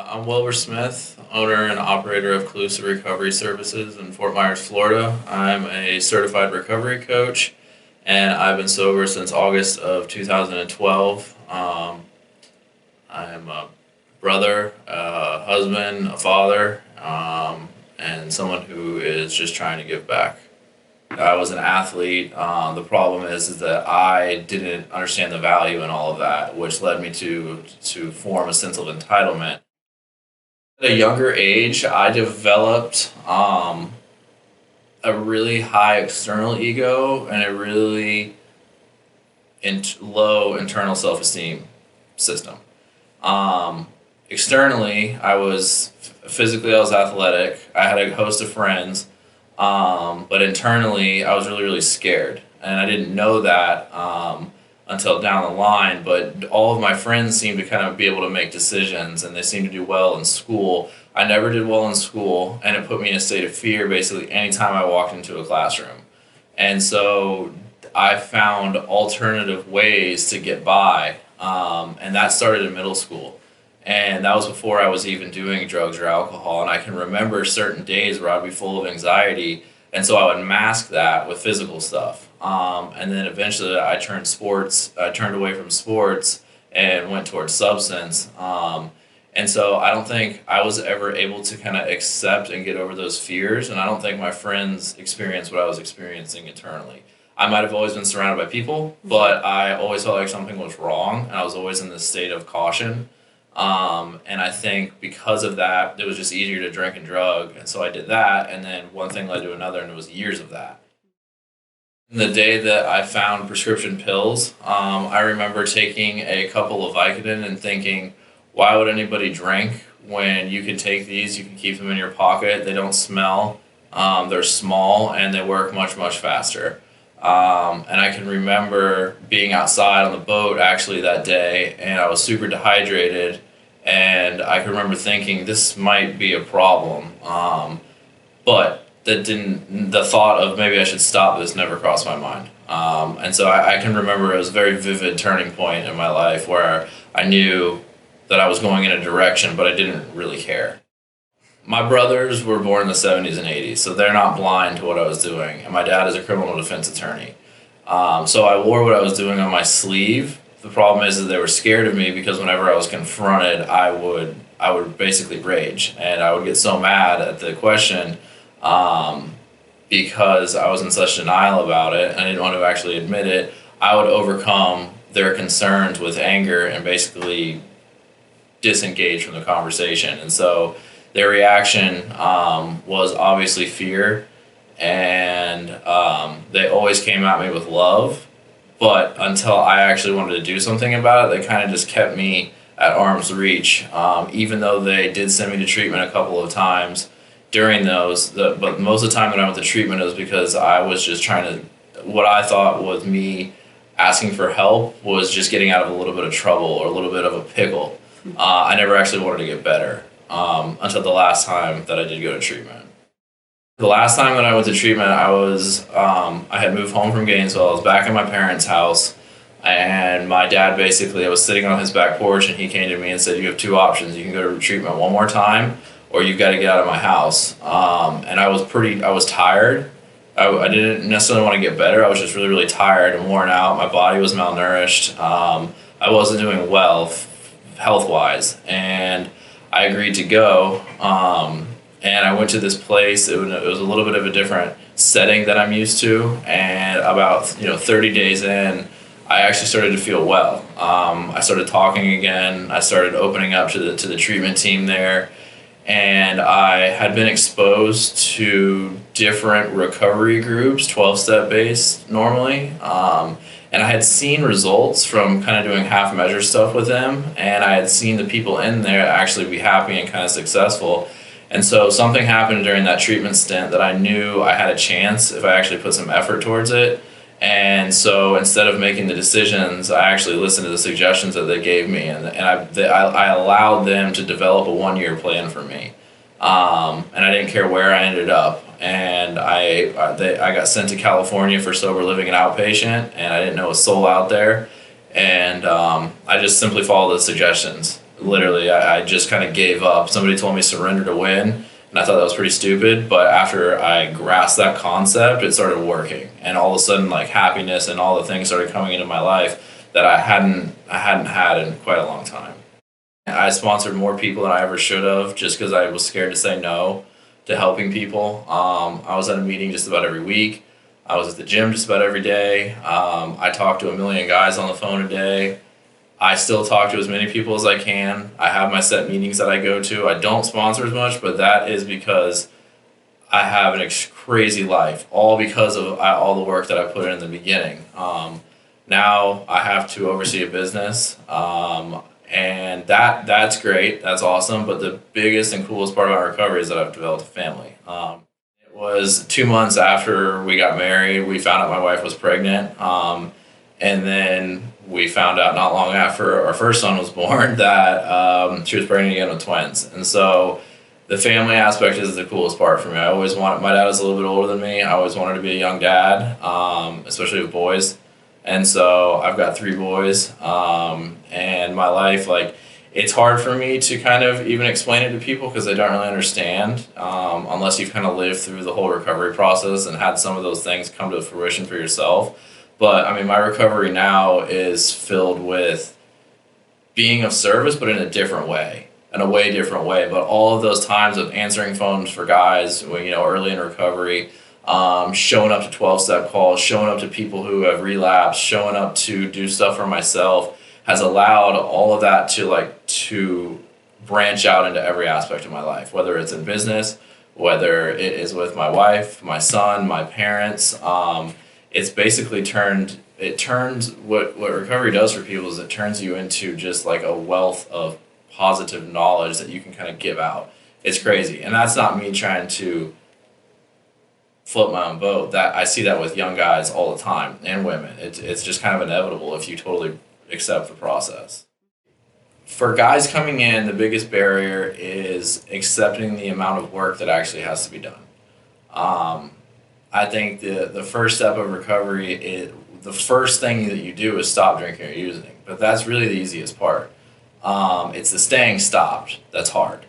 I'm Wilbur Smith, owner and operator of Calusa Recovery Services in Fort Myers, Florida. I'm a certified recovery coach, and I've been sober since August of 2012. I'm a brother, a husband, a father, and someone who is just trying to give back. I was an athlete. The problem is that I didn't understand the value in all of that, which led me to form a sense of entitlement. At a younger age, I developed a really high external ego and a really low internal self-esteem system. Externally, I was athletic. I had a host of friends. But internally, I was really, really scared. And I didn't know that until down the line. But all of my friends seemed to kind of be able to make decisions, and they seemed to do well in school. I never did well in school, and it put me in a state of fear basically anytime I walked into a classroom. And so I found alternative ways to get by, and that started in middle school. And that was before I was even doing drugs or alcohol. And I can remember certain days where I'd be full of anxiety. And so I would mask that with physical stuff. And then eventually I turned away from sports and went towards substance. And so I don't think I was ever able to kind of accept and get over those fears. And I don't think my friends experienced what I was experiencing internally. I might have always been surrounded by people, but I always felt like something was wrong. And I was always in this state of caution. And I think because of that, it was just easier to drink and drug. And so I did that. And then one thing led to another, and it was years of that. The day that I found prescription pills, I remember taking a couple of Vicodin and thinking, why would anybody drink when you can take these, you can keep them in your pocket, they don't smell, they're small, and they work much, much faster. And I can remember being outside on the boat actually that day, and I was super dehydrated, and I can remember thinking this might be a problem. But the thought of maybe I should stop this never crossed my mind. And so I can remember it was a very vivid turning point in my life where I knew that I was going in a direction, but I didn't really care. My brothers were born in the 70s and 80s, so they're not blind to what I was doing. And my dad is a criminal defense attorney. So I wore what I was doing on my sleeve. The problem is that they were scared of me because whenever I was confronted, I would basically rage. And I would get so mad at the question because I was in such denial about it and I didn't want to actually admit it. I would overcome their concerns with anger and basically disengage from the conversation. And so their reaction was obviously fear, and they always came at me with love, but until I actually wanted to do something about it, they kind of just kept me at arm's reach, even though they did send me to treatment a couple of times during those. But most of the time that I went to treatment, it was because I was just what I thought was me asking for help was just getting out of a little bit of trouble or a little bit of a pickle. I never actually wanted to get better. Until the last time that I did go to treatment. The last time that I went to treatment, I had moved home from Gainesville. I was back in my parents' house, and my dad I was sitting on his back porch, and he came to me and said, you have two options. You can go to treatment one more time, or you've got to get out of my house. And I was tired. I didn't necessarily want to get better. I was just really, really tired and worn out. My body was malnourished. I wasn't doing well health-wise, and I agreed to go, and I went to this place. It was a little bit of a different setting that I'm used to, and about 30 days in, I actually started to feel well. I started talking again. I started opening up to the treatment team there, and I had been exposed to different recovery groups, 12-step based normally. And I had seen results from kind of doing half-measure stuff with them, and I had seen the people in there actually be happy and kind of successful. And so something happened during that treatment stint that I knew I had a chance if I actually put some effort towards it. And so instead of making the decisions, I actually listened to the suggestions that they gave me, and I allowed them to develop a 1-year plan for me. And I didn't care where I ended up. And I got sent to California for sober living and outpatient, and I didn't know a soul out there. And I just simply followed the suggestions. literally, I just kind of gave up. Somebody told me surrender to win, and I thought that was pretty stupid. But after I grasped that concept, it started working, and all of a sudden, like, happiness and all the things started coming into my life that I hadn't had in quite a long time. I sponsored more people than I ever should have, just because I was scared to say no to helping people. I was at a meeting just about every week. I was at the gym just about every day. I talked to 1 million guys on the phone a day. I still talk to as many people as I can. I have my set meetings that I go to. I don't sponsor as much, but that is because I have an crazy life, all because of all the work that I put in the beginning. Now I have to oversee a business, and that's great. That's awesome. But the biggest and coolest part of my recovery is that I've developed a family. It was 2 months after we got married, we found out my wife was pregnant. And then we found out not long after our first son was born that she was pregnant again with twins. And so the family aspect is the coolest part for me. I always wanted, my dad was a little bit older than me. I always wanted to be a young dad, especially with boys. And so I've got 3 boys, and my life, like, it's hard for me to kind of even explain it to people because they don't really understand, unless you've kind of lived through the whole recovery process and had some of those things come to fruition for yourself. But I mean, my recovery now is filled with being of service, but in a different way, in a way different way. But all of those times of answering phones for guys, you know, early in recovery, showing up to 12-step calls, showing up to people who have relapsed, showing up to do stuff for myself, has allowed all of that to branch out into every aspect of my life, whether it's in business, whether it is with my wife, my son, my parents. It's basically what recovery does for people is it turns you into just like a wealth of positive knowledge that you can kind of give out. It's crazy. And that's not me trying to float my own boat. That I see that with young guys all the time, and women. It's just kind of inevitable if you totally accept the process. For guys coming in, the biggest barrier is accepting the amount of work that actually has to be done. I think the first step of recovery is the first thing that you do is stop drinking or using, but that's really the easiest part. It's the staying stopped that's hard.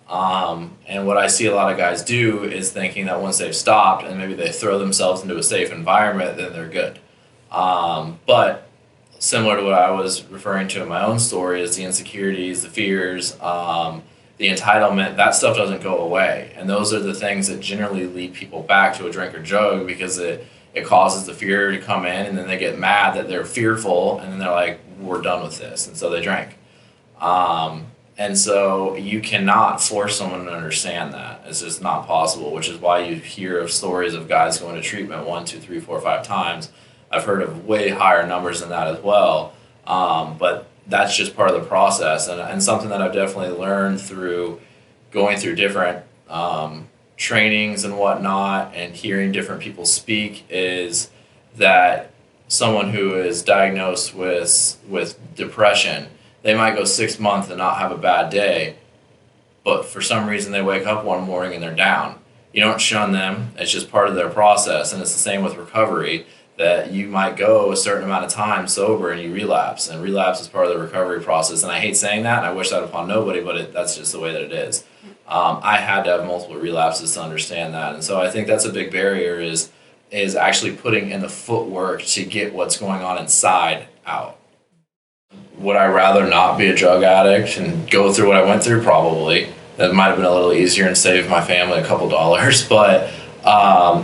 And what I see a lot of guys do is thinking that once they've stopped and maybe they throw themselves into a safe environment, then they're good. But similar to what I was referring to in my own story is the insecurities, the fears, the entitlement, that stuff doesn't go away. And those are the things that generally lead people back to a drink or drug because it causes the fear to come in, and then they get mad that they're fearful, and then they're like, we're done with this. And so they drink. And so you cannot force someone to understand that. It's just not possible, which is why you hear of stories of guys going to treatment 1, 2, 3, 4, 5 times. I've heard of way higher numbers than that as well. But that's just part of the process, and something that I've definitely learned through going through different trainings and whatnot and hearing different people speak is that someone who is diagnosed with depression, they might go 6 months and not have a bad day, but for some reason they wake up one morning and they're down. You don't shun them. It's just part of their process, and it's the same with recovery. That you might go a certain amount of time sober and you relapse, and relapse is part of the recovery process. And I hate saying that, and I wish that upon nobody, but that's just the way that it is. I had to have multiple relapses to understand that, and so I think that's a big barrier is actually putting in the footwork to get what's going on inside out. Would I rather not be a drug addict and go through what I went through? Probably. That might have been a little easier and save my family a couple dollars, but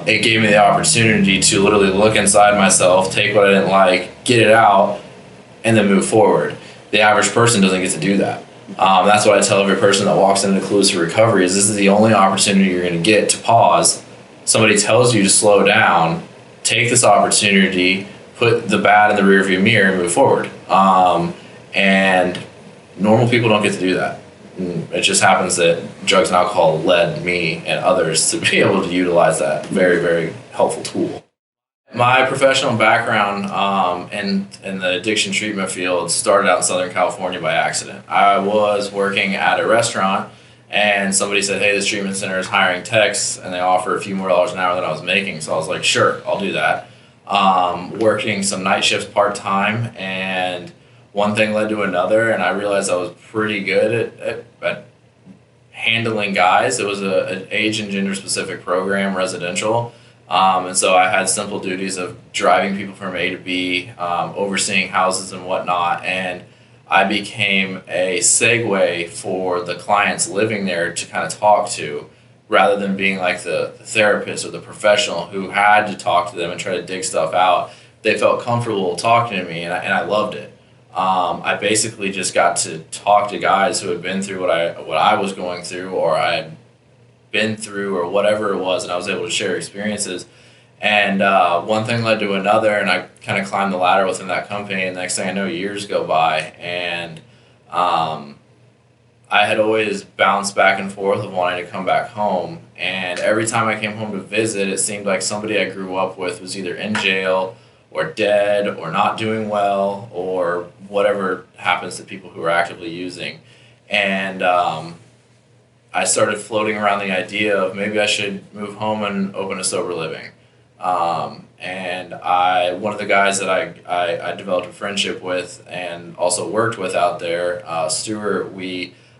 it gave me the opportunity to literally look inside myself, take what I didn't like, get it out, and then move forward. The average person doesn't get to do that. That's what I tell every person that walks into Clues to Recovery is this is the only opportunity you're going to get to pause. Somebody tells you to slow down, take this opportunity, put the bad in the rearview mirror, and move forward. And normal people don't get to do that. It just happens that drugs and alcohol led me and others to be able to utilize that very, very helpful tool. My professional background in the addiction treatment field started out in Southern California by accident. I was working at a restaurant and somebody said, hey, this treatment center is hiring techs and they offer a few more dollars an hour than I was making. So I was like, sure, I'll do that. Working some night shifts part-time, and one thing led to another, and I realized I was pretty good at handling guys. It was an age and gender specific program, residential. And so I had simple duties of driving people from A to B, overseeing houses and whatnot. And I became a segue for the clients living there to kind of talk to, rather than being like the therapist or the professional who had to talk to them and try to dig stuff out. They felt comfortable talking to me, and I loved it. I basically just got to talk to guys who had been through what I was going through, or I had been through, or whatever it was, and I was able to share experiences. And one thing led to another, and I kind of climbed the ladder within that company. And the next thing I know, years go by, and I had always bounced back and forth of wanting to come back home. And every time I came home to visit, it seemed like somebody I grew up with was either in jail or dead or not doing well or whatever happens to people who are actively using. And I started floating around the idea of maybe I should move home and open a sober living. And one of the guys that I developed a friendship with and also worked with out there, Stuart,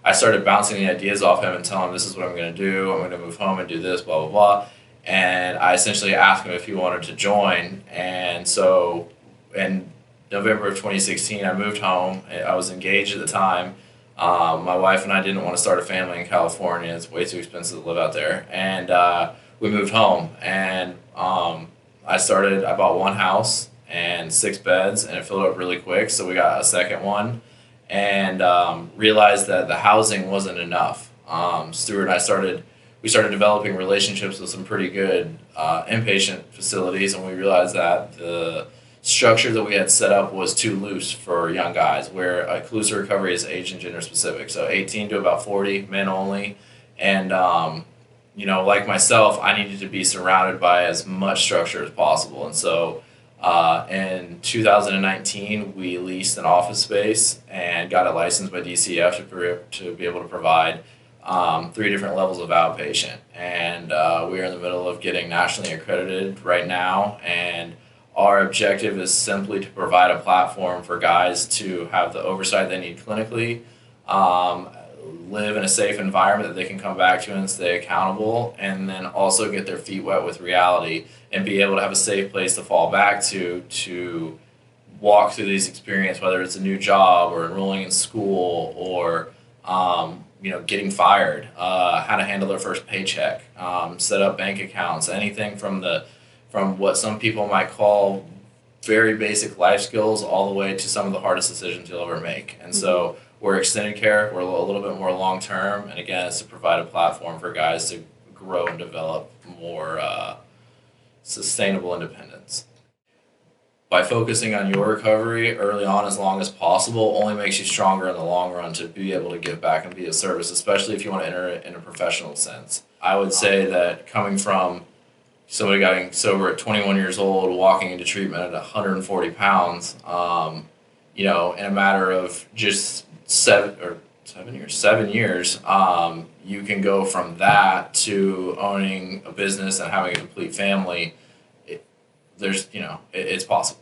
I started bouncing the ideas off him and telling him, this is what I'm going to do. I'm going to move home and do this, blah, blah, blah. And I essentially asked him if he wanted to join. And so in November of 2016, I moved home. I was engaged at the time. My wife and I didn't want to start a family in California. It's way too expensive to live out there. And we moved home. And I bought one house and 6 beds, and it filled up really quick. So we got a second one, and realized that the housing wasn't enough. Stuart and I started developing relationships with some pretty good inpatient facilities, and we realized that the structure that we had set up was too loose for young guys, where inclusive recovery is age and gender specific. So 18 to about 40, men only. And like myself, I needed to be surrounded by as much structure as possible. And so in 2019, we leased an office space and got it licensed by DCF to be able to provide 3 different levels of outpatient. And we are in the middle of getting nationally accredited right now. And our objective is simply to provide a platform for guys to have the oversight they need clinically, live in a safe environment that they can come back to and stay accountable, and then also get their feet wet with reality and be able to have a safe place to fall back to walk through these experiences, whether it's a new job or enrolling in school or getting fired, how to handle their first paycheck, set up bank accounts, anything from what some people might call very basic life skills all the way to some of the hardest decisions you'll ever make. And so we're extended care, we're a little bit more long term, and again, it's to provide a platform for guys to grow and develop more sustainable independence. By focusing on your recovery early on as long as possible only makes you stronger in the long run to be able to give back and be of service, especially if you want to enter it in a professional sense. I would say that coming from somebody getting sober at 21 years old, walking into treatment at 140 pounds, in a matter of just 7 years, you can go from that to owning a business and having a complete family. It's possible.